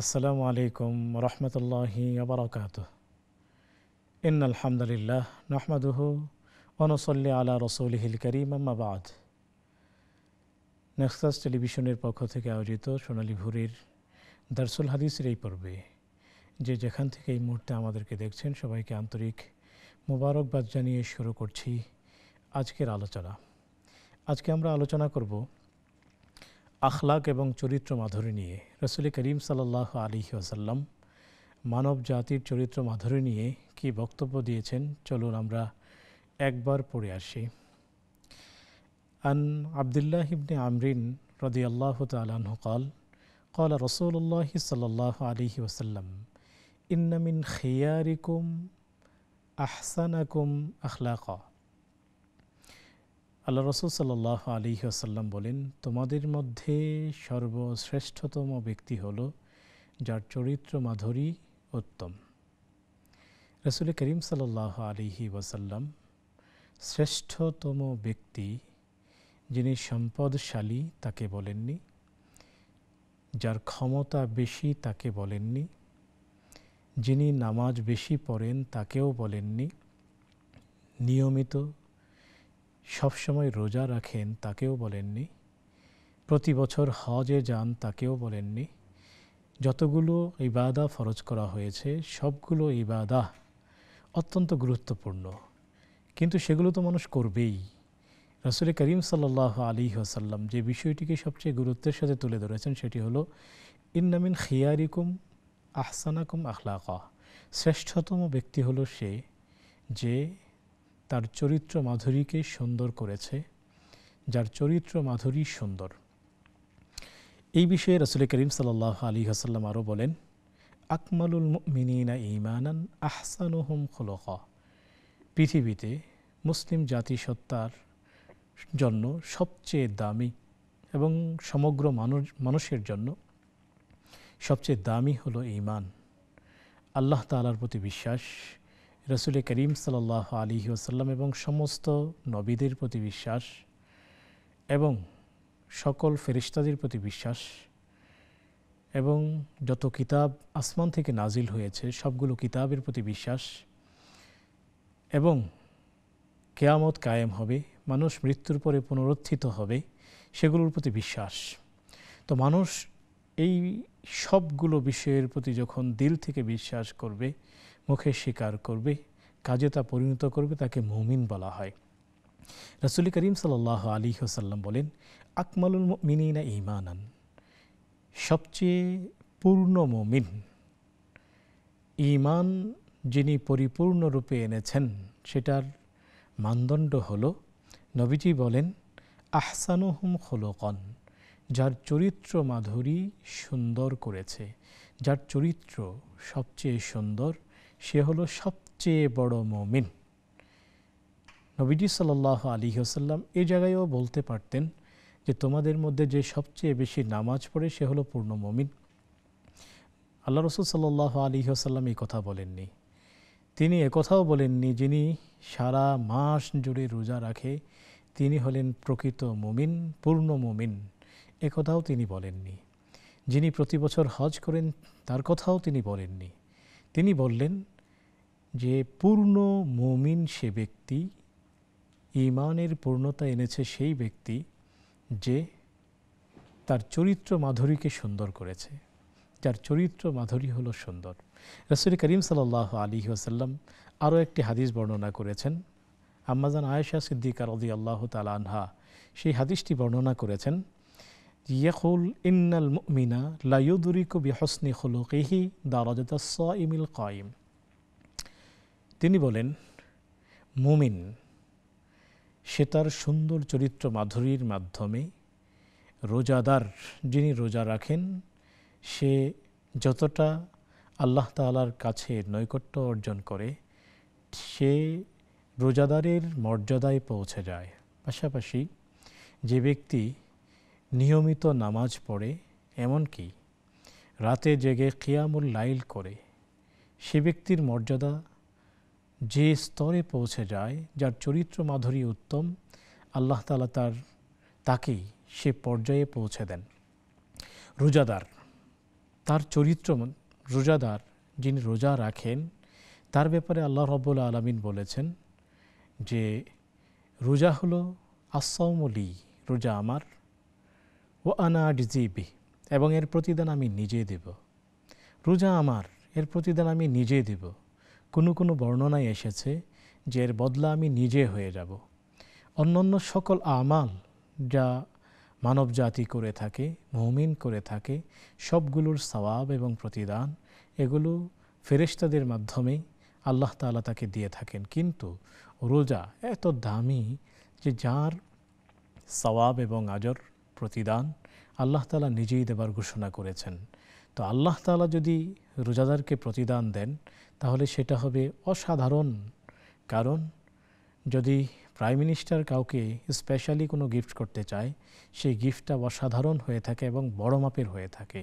আসসালামু আলাইকুম রহমতুল্লাহি ওবরাকাতুহ। ইন্নাল হামদুলিল্লাহ নাহমাদুহু ওয়া নুসাল্লি আলা রাসূলিহিল কারীম, আম্মা বা'দ। নেক্সাস টেলিভিশনের পক্ষ থেকে আয়োজিত সোনালী ভোরের দারসুল হাদিসের এই পর্বে যেখান থেকে এই মুহূর্তে আমাদেরকে দেখছেন, সবাইকে আন্তরিক মোবারকবাদ জানিয়ে শুরু করছি আজকের আলোচনা। আজকে আমরা আলোচনা করব আখলাক এবং চরিত্র মাধুরী নিয়ে। রাসূল করিম সাল্লাল্লাহু আলাইহি ওয়াসাল্লাম মানব জাতির চরিত্র মাধুরী নিয়ে কি বক্তব্য দিয়েছেন, চলুন আমরা একবার পড়ে আসি। আন আব্দুল্লাহ ইবনে আমরিন রাদিয়াল্লাহু তাআলা আনহু قال قال رسول الله صلى الله عليه وسلم إن من خياركم أحسنكم أخلاقا। আল্লাহ রসুল সাল্লাল্লাহু আলাইহি ওয়াসাল্লাম বলেন, তোমাদের মধ্যে সর্বশ্রেষ্ঠতম ব্যক্তি হলো যার চরিত্র মাধুরী উত্তম। রাসূল করিম সাল্লাল্লাহু আলাইহি ওয়াসাল্লাম শ্রেষ্ঠতম ব্যক্তি যিনি সম্পদশালী তাকে বলেননি, যার ক্ষমতা বেশি তাকে বলেননি, যিনি নামাজ বেশি পড়েন তাকেও বলেননি, নিয়মিত সবসময় রোজা রাখেন তাকেও বলেননি, প্রতি বছর হজে যান তাকেও বলেননি। যতগুলো ইবাদা ফরজ করা হয়েছে সবগুলো ইবাদা অত্যন্ত গুরুত্বপূর্ণ, কিন্তু সেগুলো তো মানুষ করবেই। রাসূল করিম সাল্লাল্লাহু আলাইহি ওয়াসাল্লাম যে বিষয়টিকে সবচেয়ে গুরুত্বের সাথে তুলে ধরেছেন সেটি হলো ইন্না মিন খিয়ারিকুম আহসানাকুম আখলাকা। শ্রেষ্ঠতম ব্যক্তি হলো সে যে তার চরিত্র মাধুরীকে সুন্দর করেছে, যার চরিত্র মাধুরী সুন্দর। এই বিষয়ে রাসূল করিম সাল্লাল্লাহু আলাইহি ওয়াসাল্লাম আরও বলেন, আকমালুল মুমিনিনা ঈমানান আহসানুহুম খুলুকা। পৃথিবীতে মুসলিম জাতিসত্তার জন্য সবচেয়ে দামি এবং সমগ্র মানুষের জন্য সবচেয়ে দামি হলো ঈমান, আল্লাহ তাআলার প্রতি বিশ্বাস, রাসূল করিম সাল্লাল্লাহু আলাইহি ওয়াসাল্লাম এবং সমস্ত নবীদের প্রতি বিশ্বাস এবং সকল ফেরেশতাদের প্রতি বিশ্বাস এবং যত কিতাব আসমান থেকে নাজিল হয়েছে সবগুলো কিতাবের প্রতি বিশ্বাস এবং কিয়ামত কায়েম হবে, মানুষ মৃত্যুর পরে পুনরুত্থিত হবে, সেগুলোর প্রতি বিশ্বাস। তো মানুষ এই সবগুলো বিষয়ের প্রতি যখন দিল থেকে বিশ্বাস করবে, মুখে স্বীকার করবে, কাজে তা পরিণত করবে, তাকে মুমিন বলা হয়। রাসূল করিম সাল্লাল্লাহু আলাইহি ওয়াসাল্লাম বলেন, আকমালুল মুমিনিনা ঈমানান, সবচেয়ে পূর্ণ মুমিন, ঈমান যিনি পরিপূর্ণরূপে এনেছেন সেটার মানদণ্ড হলো, নবীজি বলেন, আহসানুহুম খুলুকান, যার চরিত্র মাধুরী সুন্দর করেছে, যার চরিত্র সবচেয়ে সুন্দর, সে হলো সবচেয়ে বড় মুমিন। নবীজি সাল্লাল্লাহু আলাইহি ওয়াসাল্লাম এই জায়গায়ও বলতে পারতেন যে তোমাদের মধ্যে যে সবচেয়ে বেশি নামাজ পড়ে সে হলো পূর্ণ মুমিন। আল্লাহ রাসূল সাল্লাল্লাহু আলাইহি ওয়াসাল্লাম এই কথা বলেননি। তিনি একথাও বলেননি যিনি সারা মাস জুড়ে রোজা রাখে তিনি হলেন প্রকৃত মুমিন, পূর্ণ মুমিন, একথাও তিনি বলেননি। যিনি প্রতি বছর হজ করেন তার কথাও তিনি বলেননি। তিনি বললেন যে পূর্ণ মুমিন সে ব্যক্তি, ঈমানের পূর্ণতা এনেছে সেই ব্যক্তি যে তার চরিত্র মাধুরীকে সুন্দর করেছে, যার চরিত্র মাধুরী হলো সুন্দর। রাসূল করিম সাল্লাল্লাহু আলাইহি ওয়াসাল্লাম আরও একটি হাদিস বর্ণনা করেছেন। আম্মাজান আয়েশা সিদ্দিকা রাদিয়াল্লাহু তাআলা আনহা সেই হাদিসটি বর্ণনা করেছেন, ইয়াকুল ইন্নাল মুমিনা লা ইউদরিকু বিহুসনি খুলুকিহি দারাজাতাস সাইমিল কায়িম। তিনি বলেন, মুমিন সে তার সুন্দর চরিত্র মাধুরীর মাধ্যমে, রোজাদার যিনি রোজা রাখেন সে যতটা আল্লাহ তাআলার কাছে নৈকট্য অর্জন করে সে রোজাদারের মর্যাদায় পৌঁছে যায়। পাশাপাশি যে ব্যক্তি নিয়মিত নামাজ পড়ে, এমনকি রাতে জেগে কিয়ামুল লাইল করে, সে ব্যক্তির মর্যাদা যে স্তরে পৌঁছে যায়, যার চরিত্র মাধুরী উত্তম, আল্লাহ তাআলা তাকেই সে পর্যায়ে পৌঁছে দেন। রোজাদার তার চরিত্র, রোজাদার যিনি রোজা রাখেন তার ব্যাপারে আল্লাহ রাব্বুল আলামিন বলেছেন যে রোজা হলো আস-সাওমুলি, রোজা আমার, ও আনা আজজি বিহি, এবং এর প্রতিদান আমি নিজে দেব। রোজা আমার, এর প্রতিদান আমি নিজে দেব। কোনো কোনো বর্ণনায় এসেছে যে এর বদলা আমি নিজে হয়ে যাব। অন্যান্য সকল আমাল যা মানব জাতি করে থাকে, মুমিন করে থাকে, সবগুলোর সওয়াব এবং প্রতিদান এগুলো ফেরেশতাদের মাধ্যমে আল্লাহ তাআলা তাকে দিয়ে থাকেন। কিন্তু রোজা এত দামি যে যার সওয়াব এবং আজর, প্রতিদান আল্লাহ তাআলা নিজেই দেবার ঘোষণা করেছেন। তো আল্লাহ তাআলা যদি রোজাদারকে প্রতিদান দেন তাহলে সেটা হবে অসাধারণ। কারণ যদি প্রাইম মিনিস্টার কাউকে স্পেশালি কোনো গিফট করতে চায়, সেই গিফটটা অসাধারণ হয়ে থাকে এবং বড় মাপের হয়ে থাকে।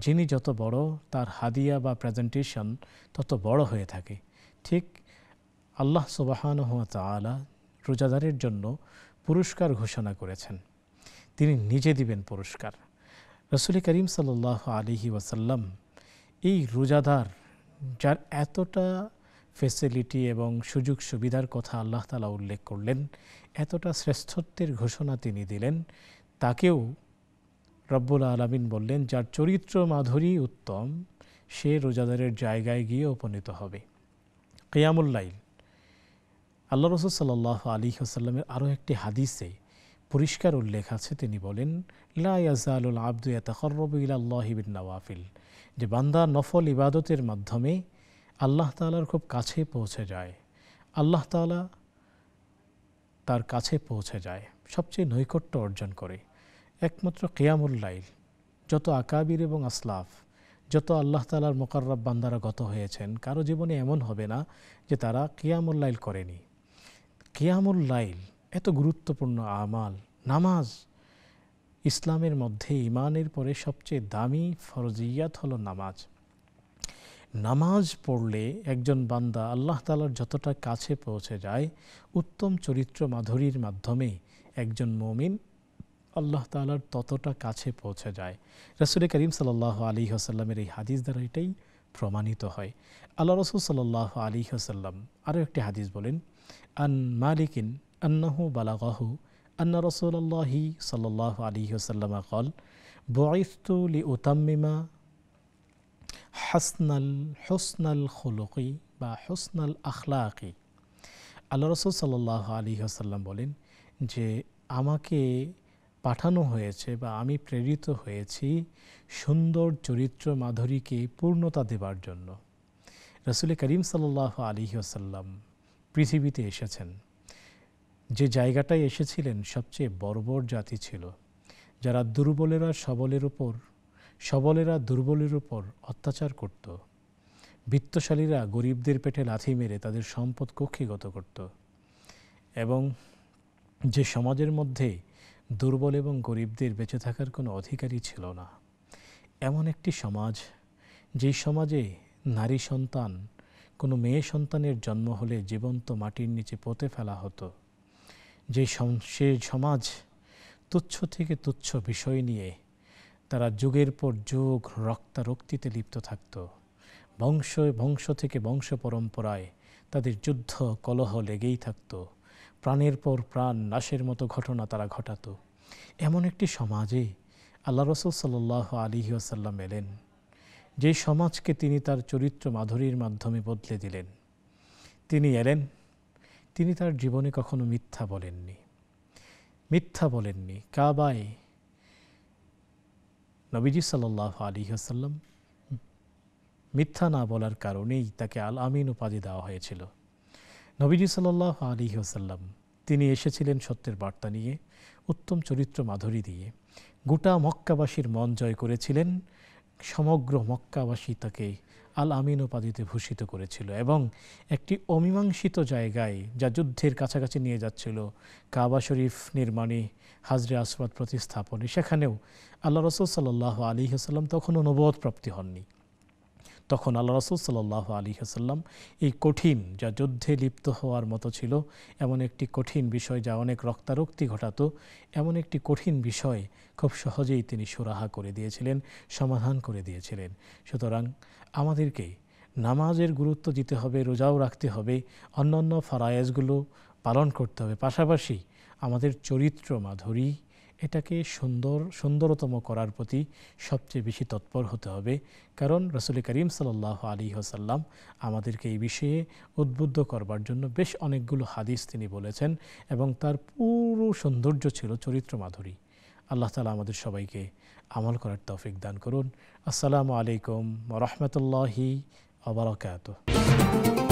যিনি যত বড়, তার হাদিয়া বা প্রেজেন্টেশন তত বড় হয়ে থাকে। ঠিক আল্লাহ সুবহানাহু ওয়া তাআলা রোজাদারের জন্য পুরস্কার ঘোষণা করেছেন, তিনি নিজে দিবেন পুরস্কার। রাসূল করিম সাল্লাল্লাহু আলাইহি ওয়াসাল্লাম এই রোজাদার যার এতটা ফেসিলিটি এবং সুযোগ সুবিধার কথা আল্লাহ তাআলা উল্লেখ করলেন, এতটা শ্রেষ্ঠত্বের ঘোষণা তিনি দিলেন, তাকেও রব্বুল আলামিন বললেন যার চরিত্র মাধুরী উত্তম সে রোজাদারের জায়গায় গিয়ে উপনীত হবে। কিয়ামুল লাইল, আল্লাহ রাসূল সাল্লাল্লাহু আলাইহি ওয়াসাল্লামের আরও একটি হাদিসে পরিষ্কার উল্লেখ আছে, তিনি বলেন লা ইয়াজালুল আবদু ইয়াতাকাররাবু ইলাল্লাহি বিন-নওয়াফিল, যে বান্দা নফল ইবাদতের মাধ্যমে আল্লাহ তাআলার খুব কাছে পৌঁছে যায়, আল্লাহ তাআলা তার কাছে পৌঁছে যায়, সবচেয়ে নৈকট্য অর্জন করে। একমাত্র কিয়ামুল লাইল, যত আকাবির এবং আসলাফ, যত আল্লাহ তাআলার মুকাররাব বান্দারা গত হয়েছেন, কারো জীবনে এমন হবে না যে তারা কিয়ামুল লাইল করেনি। কিয়ামুল লাইল এত গুরুত্বপূর্ণ আমাল। নামাজ, ইসলামের মধ্যে ইমানের পরে সবচেয়ে দামি ফরজিয়াত হলো নামাজ। নামাজ পড়লে একজন বান্দা আল্লাহ তাআলার যতটা কাছে পৌঁছে যায়, উত্তম চরিত্র মাধুরীর মাধ্যমে একজন মুমিন আল্লাহ তাআলার ততটা কাছে পৌঁছে যায়। রাসূল করিম সাল্লাল্লাহু আলাইহি ওয়াসাল্লামের এই হাদিস দ্বারা এটাই প্রমাণিত হয়। আল্লাহ রাসূল সাল্লাল্লাহু আলাইহি ওয়াসাল্লাম আরও একটি হাদিস বলেন, আন মালিকিন আন্নাহু বালাগাহু আন্না রাসূলুল্লাহি সাল্লাল্লাহু আলাইহি ওয়াসাল্লাম ক্বাল বুইসতু লিউতাম্মিমা হুসনাল খুলুকি বা হুসনাল আখলাকি। আল্লাহ রাসূল সাল্লাল্লাহু আলাইহি ওয়াসাল্লাম বলেন যে আমাকে পাঠানো হয়েছে বা আমি প্রেরিত হয়েছি সুন্দর চরিত্র মাধুরীকে পূর্ণতা দেবার জন্য। রাসূল করিম সাল্লাল্লাহু আলাইহি ওয়াসাল্লাম পৃথিবীতে এসেছেন, যে জায়গাটায় এসেছিলেন সবচেয়ে বর্বর জাতি ছিল, যারা দুর্বলেরা সবলেরা দুর্বলের উপর অত্যাচার করত, বিত্তশালীরা গরিবদের পেটে লাথি মেরে তাদের সম্পদ কক্ষিগত করত, এবং যে সমাজের মধ্যে দুর্বল এবং গরিবদের বেঁচে থাকার কোনো অধিকারই ছিল না, এমন একটি সমাজ, যেই সমাজে নারী সন্তান, কোনো মেয়ে সন্তানের জন্ম হলে জীবন্ত মাটির নিচে পুঁতে ফেলা হতো, সে সমাজ তুচ্ছ থেকে তুচ্ছ বিষয় নিয়ে তারা যুগের পর যুগ রক্তারক্তিতে লিপ্ত থাকত, বংশ থেকে বংশ পরম্পরায় তাদের যুদ্ধ কলহ লেগেই থাকত, প্রাণের পর প্রাণ নাশের মতো ঘটনা তারা ঘটাত। এমন একটি সমাজে আল্লাহ রাসূল সাল্লাল্লাহু আলাইহি ওয়াসাল্লাম এলেন, যে সমাজকে তিনি তার চরিত্র মাধুরীর মাধ্যমে বদলে দিলেন। তিনি এলেন, তিনি তার জীবনে কখনো মিথ্যা বলেননি। কাবায় নবীজি সাল্লাল্লাহু আলাইহি ওয়াসাল্লাম মিথ্যা না বলার কারণেই তাকে আল আমিন উপাধি দেওয়া হয়েছিল। নবীজি সাল্লাল্লাহু আলাইহি ওয়াসাল্লাম তিনি এসেছিলেন সত্যের বার্তা নিয়ে, উত্তম চরিত্র মাধুরী দিয়ে। গোটা মক্কাবাসীর মন জয় করেছিলেন, সমগ্র মক্কাবাসী তাকে আল আমিন উপাধিতে ভূষিত করেছিল, এবং একটি অমীমাংসিত জায়গায়, যা যুদ্ধের কাছাকাছি নিয়ে যাচ্ছিল, কাবা শরীফ নির্মাণে, হাজরে আসওয়াদ প্রতিস্থাপনে, সেখানেও আল্লাহ রাসূল সাল্লাল্লাহু আলাইহি ওয়াসাল্লাম তখনও নবুয়ত প্রাপ্তি হননি। তখন আল্লাহ রাসূল সাল্লাল্লাহু আলাইহি ওয়াসাল্লাম এই কঠিন, যা যুদ্ধে লিপ্ত হওয়ার মতো ছিল, এমন একটি কঠিন বিষয় যা অনেক রক্তারক্তি ঘটাতো, এমন একটি কঠিন বিষয় খুব সহজেই তিনি সুরাহা করে দিয়েছিলেন, সমাধান করে দিয়েছিলেন। সুতরাং আমাদেরকে নামাজের গুরুত্ব দিতে হবে, রোজাও রাখতে হবে, অন্যান্য ফারায়েজগুলো পালন করতে হবে, পাশাপাশি আমাদের চরিত্র মাধুরী এটাকে সুন্দরতম করার প্রতি সবচেয়ে বেশি তৎপর হতে হবে। কারণ রাসূল করিম সাল্লাল্লাহু আলাইহি ওয়াসাল্লাম আমাদেরকে এই বিষয়ে উদ্বুদ্ধ করবার জন্য বেশ অনেকগুলো হাদিস তিনি বলেছেন, এবং তার পুরো সৌন্দর্য ছিল চরিত্র মাধুরী। আল্লাহ তাআলা আমাদের সবাইকে আমল করার তৌফিক দান করুন। আসসালামু আলাইকুম ওয়া রাহমাতুল্লাহি ওয়া বারাকাতুহু।